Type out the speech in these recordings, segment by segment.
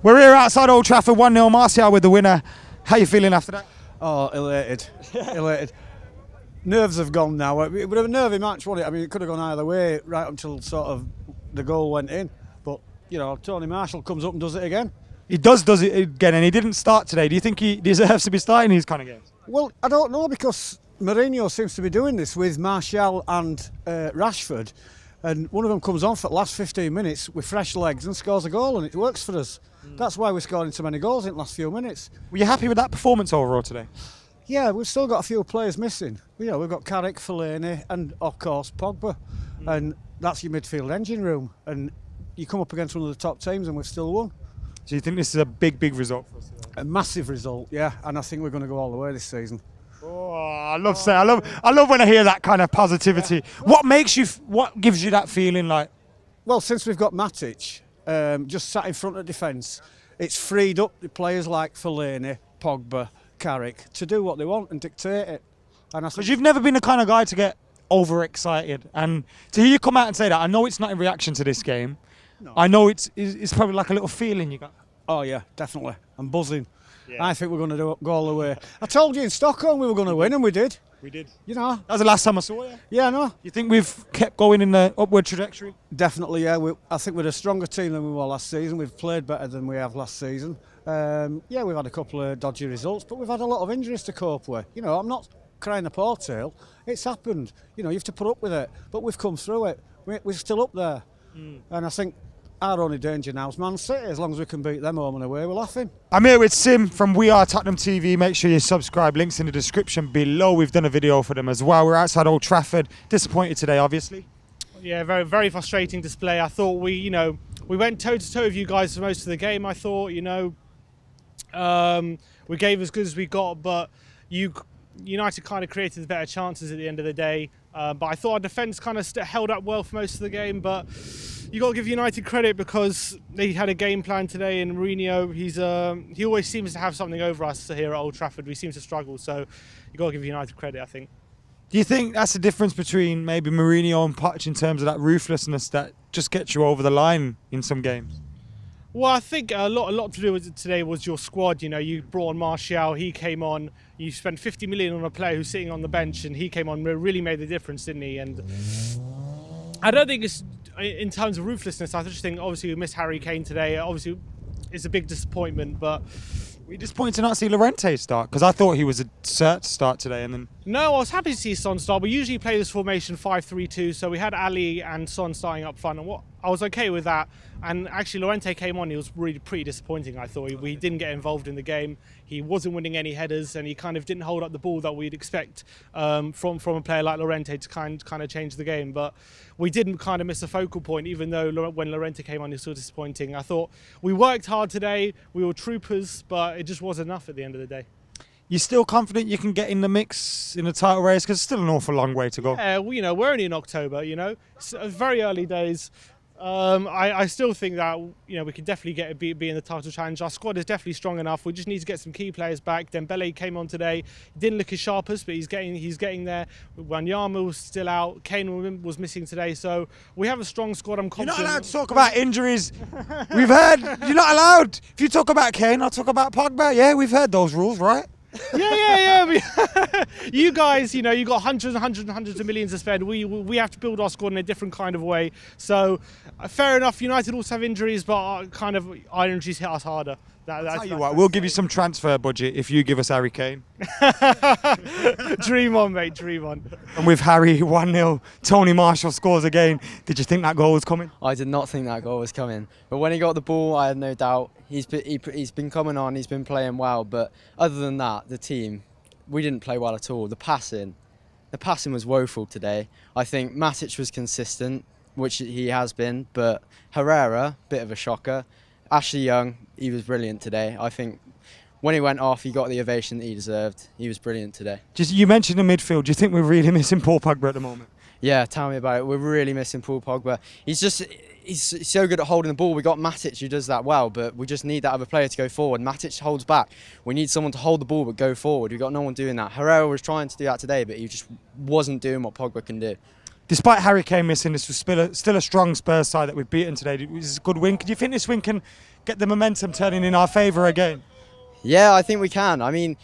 We're here outside Old Trafford, 1-0, Martial with the winner. How you feeling after that? Oh, elated, elated. Nerves have gone now. It was a nervy match, wasn't it? I mean, it could have gone either way right until sort of the goal went in. But, you know, Tony Marshall comes up and does it again. He does it again, and he didn't start today. Do you think he deserves to be starting these kind of games? Well, I don't know, because Mourinho seems to be doing this with Martial and Rashford. And one of them comes on for the last 15 minutes with fresh legs and scores a goal, and it works for us. That's why we're scoring so many goals in the last few minutes. Were you happy with that performance overall today? Yeah, we've still got a few players missing. You know, we've got Carrick, Fellaini, and of course Pogba, and that's your midfield engine room. And you come up against one of the top teams, and we've still won. So you think this is a big result for us? A massive result, yeah. And I think we're going to go all the way this season. Oh, I love when I hear that kind of positivity. Yeah. What gives you that feeling like? Well, since we've got Matic just sat in front of defence, it's freed up the players like Fellaini, Pogba, Carrick to do what they want and dictate it. Because you've never been the kind of guy to get overexcited, and to hear you come out and say that, I know it's not in reaction to this game. No. I know it's probably like a little feeling you got. Oh yeah, definitely. I'm buzzing. Yeah. I think we're going to go all the way. I told you in Stockholm we were going to win, and we did. We did. You know. That was the last time I saw you. Yeah, I know. You think we've kept going in the upward trajectory? Definitely, yeah. I think we're a stronger team than we were last season. We've played better than we have last season. Yeah, we've had a couple of dodgy results, but we've had a lot of injuries to cope with. You know, I'm not crying a poor tale. It's happened. You know, you have to put up with it. But we've come through it. We're still up there. And I think our only danger now is Man City. As long as we can beat them home and away, we're laughing. I'm here with Sim from We Are Tottenham TV. Make sure you subscribe. Links in the description below. We've done a video for them as well. We're outside Old Trafford. Disappointed today, obviously. Yeah, very, very frustrating display. I thought we went toe-to-toe with you guys for most of the game. I thought, we gave as good as we got, but United kind of created the better chances at the end of the day. But I thought our defence kind of held up well for most of the game. But you got to give United credit because they had a game plan today, and Mourinho, he always seems to have something over us here at Old Trafford. We seem to struggle, so you got to give United credit, I think. Do you think that's the difference between maybe Mourinho and Poch in terms of that ruthlessness that just gets you over the line in some games? Well, I think a lot to do with it today was your squad. You know, you brought on Martial, he came on. You spent 50 million on a player who's sitting on the bench, and he came on, really made the difference, didn't he? And I don't think it's in terms of ruthlessness. I just think obviously we missed Harry Kane today. Obviously, it's a big disappointment, but. Were you disappointed to not see Llorente start? Because I thought he was a cert to start today, and then. No, I was happy to see Son start. We usually play this formation 5-3-2, so we had Ali and Son starting up front, and I was okay with that. And actually, Llorente came on. He was really pretty disappointing. I thought he didn't get involved in the game. He wasn't winning any headers, and he kind of didn't hold up the ball that we'd expect from a player like Llorente to kind of change the game. But we didn't kind of miss a focal point, even though when Llorente came on, he was still disappointing. I thought we worked hard today. We were troopers, but it just wasn't enough at the end of the day. You're still confident you can get in the mix in the title race? Because it's still an awful long way to go. Yeah, well, we're only in October, It's very early days. I still think that we could definitely be in the title challenge. Our squad is definitely strong enough. We just need to get some key players back. Dembele came on today. He didn't look his sharpest, but he's getting there. Wanyama was still out. Kane was missing today. So we have a strong squad. I'm confident. You're not allowed to talk about injuries. We've heard you're not allowed. If you talk about Kane, I'll talk about Pogba. Yeah, we've heard those rules, right? Yeah. You guys, you got hundreds of millions to spend. We have to build our squad in a different kind of way. So, fair enough. United also have injuries, but our injuries hit us harder. Tell you what, we'll give you some transfer budget if you give us Harry Kane. Dream on, mate. Dream on. And with Harry 1-0, Tony Marshall scores again. Did you think that goal was coming? I did not think that goal was coming. But when he got the ball, I had no doubt. He's been coming on. He's been playing well. But other than that, the team, we didn't play well at all. The passing was woeful today. I think Matic was consistent, which he has been. But Herrera, bit of a shocker. Ashley Young, he was brilliant today. I think when he went off, he got the ovation that he deserved. He was brilliant today. You mentioned the midfield. Do you think we're really missing Paul Pogba at the moment? Yeah, tell me about it. We're really missing Paul Pogba. He's so good at holding the ball. We got Matic who does that well, but we just need that other player to go forward. Matic holds back. We need someone to hold the ball but go forward. We've got no one doing that. Herrera was trying to do that today, but he just wasn't doing what Pogba can do. Despite Harry Kane missing, this was still a strong Spurs side that we've beaten today. It was a good win. Do you think this win can get the momentum turning in our favour again? Yeah, I think we can. I mean,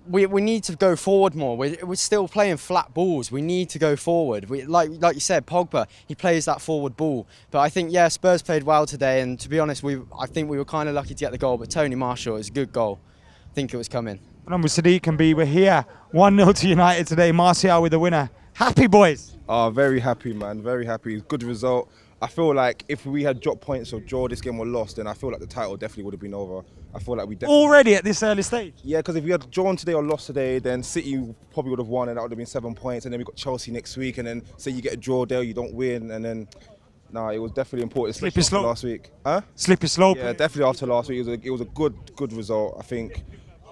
we need to go forward more. We're still playing flat balls. We need to go forward. Like you said, Pogba, he plays that forward ball. But I think, yeah, Spurs played well today. And to be honest, I think we were kind of lucky to get the goal. But Tony Marshall, it's a good goal. I think it was coming. And I'm with Sadiq and B. We're here. 1-0 to United today. Martial with the winner. Happy, boys? Oh, very happy, man. Very happy. Good result. I feel like if we had dropped points or draw this game or lost, then I feel like the title definitely would have been over. I feel like we definitely... Already at this early stage? Yeah, because if we had drawn today or lost today, then City probably would have won and that would have been 7 points. And then we got Chelsea next week, and then say you get a draw there, you don't win, and then... Nah, it was definitely important. Slippery slope. Last week. Huh? Slippery slope. Yeah, definitely after last week. It was a good result, I think.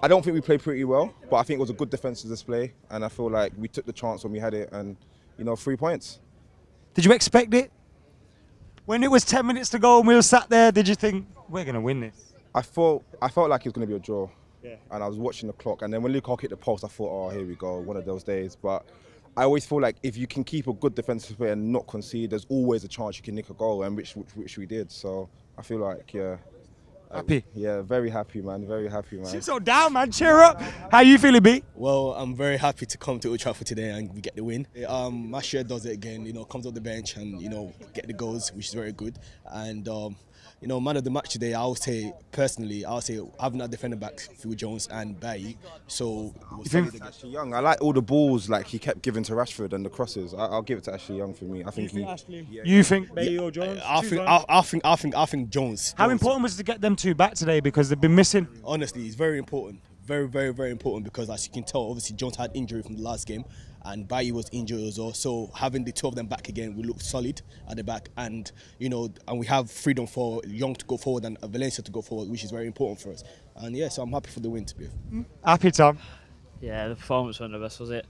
I don't think we played pretty well, but I think it was a good defensive display, and I feel like we took the chance when we had it, and, 3 points. Did you expect it? When it was 10 minutes to go and we were sat there, did you think, we're going to win this? I felt like it was going to be a draw. Yeah. And I was watching the clock, and then when Lukaku hit the post, I thought, oh, here we go, one of those days. But I always feel like if you can keep a good defensive play and not concede, there's always a chance you can nick a goal, and which we did. So I feel like, yeah. Happy? Yeah, very happy, man. Very happy, man. Seem so down, man. Cheer up. How you feeling, B? Well, I'm very happy to come to Old Trafford today and we get the win. My shirt does it again, comes off the bench and, get the goals, which is very good. And, man of the match today, I would say, personally, having that defender back, Phil Jones and Bailly. So, Ashley Young, I like all the balls like he kept giving to Rashford and the crosses. I'll give it to Ashley Young for me. I think You think Bailly or Jones? I think Jones. How important was it to get them two back today because they've been missing? Honestly, it's very important. Very, very, very important because as you can tell, obviously Jones had injury from the last game and Bailly was injured as well. So having the two of them back again, we look solid at the back, and and we have freedom for Young to go forward and Valencia to go forward, which is very important for us. And yeah, so I'm happy for the win to be. Happy, Tom? Yeah, the performance wasn't the best, was it?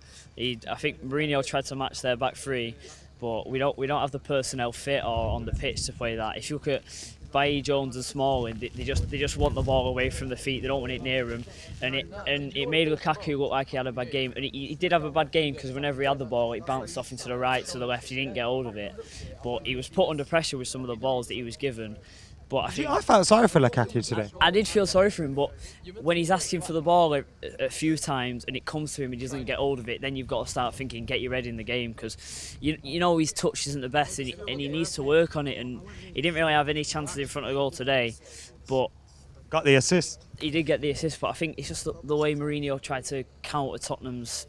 I think Mourinho tried to match their back three, but we don't have the personnel fit or on the pitch to play that. If you look at Bailly, Jones and Smalling, they just want the ball away from the feet. They don't want it near him, and it made Lukaku look like he had a bad game. And he did have a bad game because whenever he had the ball, it bounced off into the right, to the left. He didn't get hold of it, but he was put under pressure with some of the balls that he was given. But I felt sorry for Lukaku today. I did feel sorry for him, but when he's asking for the ball a few times and it comes to him, he doesn't get hold of it, then you've got to start thinking, get your head in the game, because his touch isn't the best and he needs to work on it, and he didn't really have any chances in front of goal today, but got the assist. He did get the assist, but I think it's just the way Mourinho tried to counter Tottenham's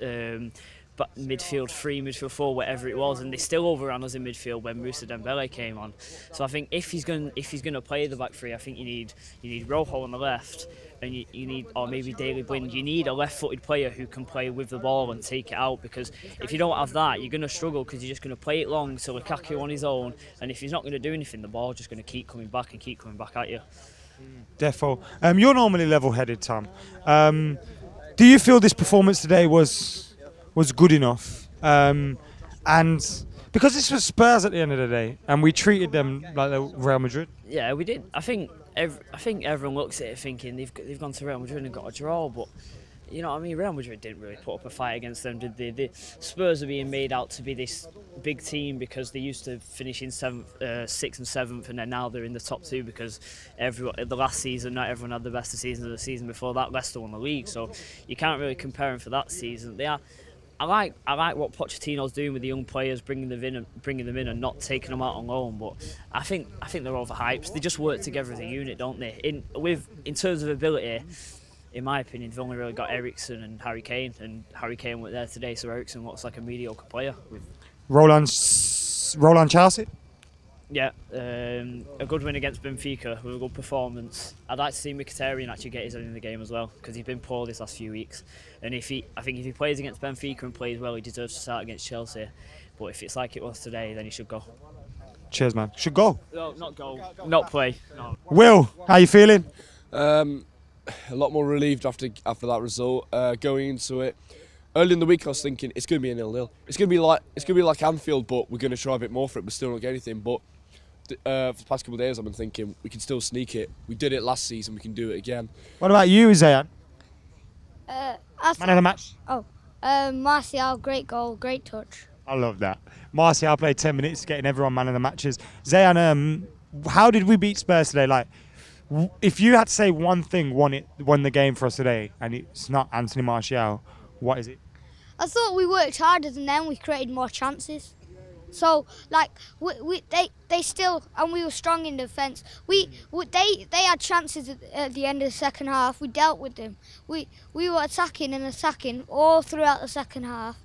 midfield 3, midfield 4, whatever it was, and they still overran us in midfield when Moussa Dembele came on. So I think if he's going to play the back three, I think you need Rojo on the left, and you need, or maybe Daley Blind. You need a left-footed player who can play with the ball and take it out, because if you don't have that, you're going to struggle, because you're just going to play it long to Lukaku on his own, and if he's not going to do anything, the ball's just going to keep coming back at you. Defo. You're normally level-headed, Tom. Do you feel this performance today was good enough? And because this was Spurs at the end of the day, and we treated them like the Real Madrid. Yeah, we did. I think everyone looks at it thinking they've gone to Real Madrid and got a draw, but you know what I mean, Real Madrid didn't really put up a fight against them, did they? The Spurs are being made out to be this big team because they used to finish in 6th and 7th, and then now they're in the top 2 because the last season, not everyone had the best of seasons of the season before that. Leicester won the league, so you can't really compare them for that season. I like what Pochettino's doing with the young players, bringing them in and not taking them out on loan. But I think they're overhyped. They just work together as a unit, don't they? In terms of ability, in my opinion, they've only really got Eriksen and Harry Kane, and Harry Kane weren't there today, so Eriksen looks like a mediocre player. Roland Chelsea? Yeah, a good win against Benfica with a good performance. I'd like to see Mkhitaryan actually get his own in the game as well, because he's been poor this last few weeks. And I think if he plays against Benfica and plays well, he deserves to start against Chelsea. But if it's like it was today, then he should go. Cheers, man. Should go. No, not go. Not play. No. Will, how you feeling? A lot more relieved after that result. Going into it, early in the week I was thinking it's going to be a 0-0. It's going to be like Anfield, but we're going to try a bit more for it. We still don't get anything. But for the past couple of days, I've been thinking we can still sneak it. We did it last season. We can do it again. What about you, Zayan? Man of the match. Martial, great goal, great touch. I love that. Martial played 10 minutes, getting everyone man of the matches. Zayan, how did we beat Spurs today? Like, If you had to say one thing won the game for us today, and it's not Anthony Martial, what is it? I thought we worked harder than them. We created more chances. So like they still, and we were strong in defence. They had chances at the end of the second half. We dealt with them. We were attacking and attacking all throughout the second half.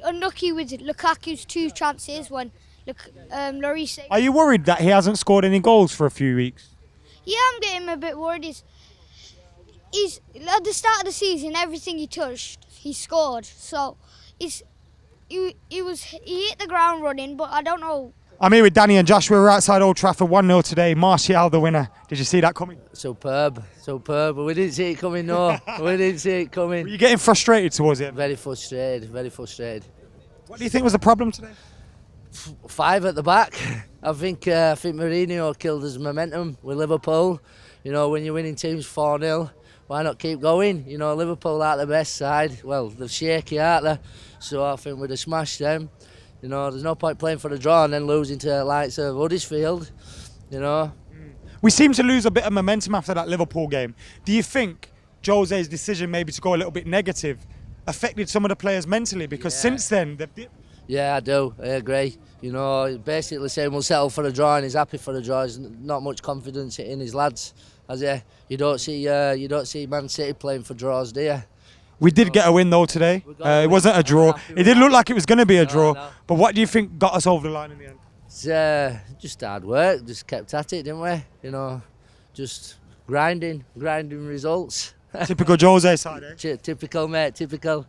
Unlucky with Lukaku's 2 chances when Lloris. Are you worried that he hasn't scored any goals for a few weeks? Yeah, I'm getting a bit worried. He's at the start of the season, everything he touched, he scored. So he hit the ground running, but I don't know. I'm here with Danny and Josh. We're outside Old Trafford, 1-0 today. Martial the winner. Did you see that coming? Superb. We didn't see it coming, no. We didn't see it coming. Were you getting frustrated towards it? Very frustrated. What do you think was the problem today? 5 at the back. I think Mourinho killed his momentum with Liverpool. You know, when you're winning teams 4-0, why not keep going? You know, Liverpool aren't the best side. Well, they're shaky, aren't they? So I think we'd have smashed them. You know, there's no point playing for the draw and then losing to the likes of Huddersfield. You know. We seem to lose a bit of momentum after that Liverpool game. Do you think Jose's decision maybe to go a little bit negative affected some of the players mentally? Because since then, they've dipped. Yeah, I do. I agree. You know, basically saying we'll settle for a draw and he's happy for a draw. There's not much confidence in his lads, as you don't see Man City playing for draws, do you? We did get a win though today. It wasn't a draw. It did look like it was going to be a draw. No. But what do you think got us over the line in the end? It's just hard work. Just kept at it, didn't we? You know, just grinding results. Typical Jose side, eh? Typical, mate. Typical.